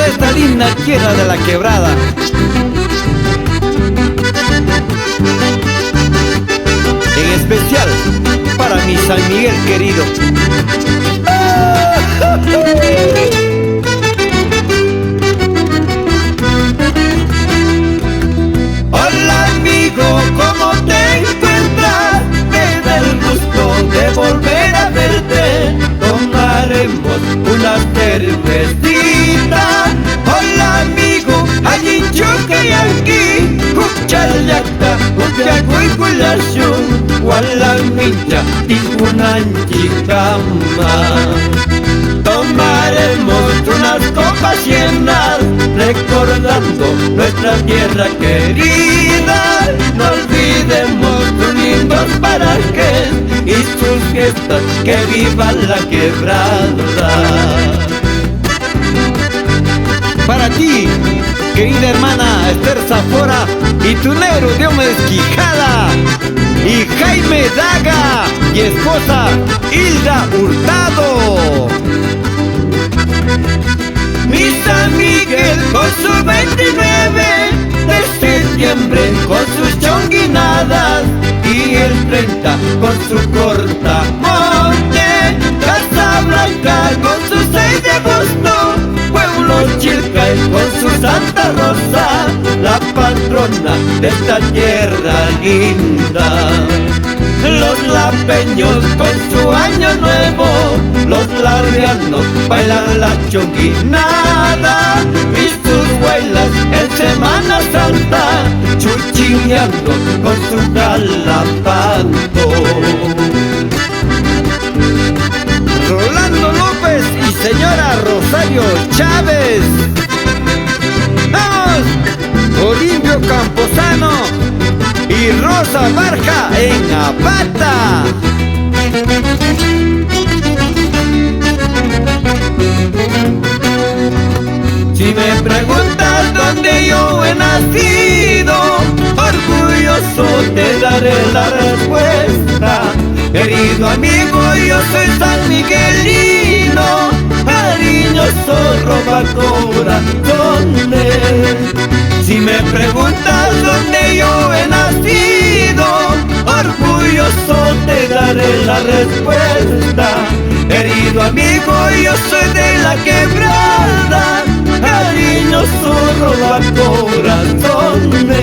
toda esta linda tierra de la Quebrada. En especial para mi San Miguel querido. Hola amigo, ¿cómo te encuentras? Me da el gusto de volver a verte. Tomaremos una cervecita. Hola amigo, allí choque y aquí Cuchalaca, Upiaco y Culación, Wala Mincha, Tipunanchicama. Tomaremos unas copas llenas, recordando nuestra tierra querida. No olvidemos sus lindos parajes y sus fiestas, que viva la Quebrada. Para ti, querida hermana Esther Zafora, y tu negro Diomedes Quijada, y Jaime Daga, y esposa Hilda Hurtado. Mi San Miguel con su 29 de septiembre, con sus chonguinadas, y el 30 con su cortamonte. Casablanca con su 6 de agosto, Pueblo Chilcay con su Santa Rosa, la patrona de esta tierra linda. Los lapeños con su año nuevo, los larrianos bailan la chonguinada, y sus huelas en Semana Santa, chuchineando con su calapanto. Rolando López y señora Rosario Chávez. ¡Vamos! Olimpio Camposano y Rosa Barja en Apata. Si me preguntas dónde yo he nacido, orgulloso te daré la respuesta. Querido amigo, yo soy San Miguelino, cariñoso roba corazones. Si me preguntas dónde yo he nacido, orgulloso te daré la respuesta. Querido amigo, yo soy de la Quebrada, cariñoso roba corazones.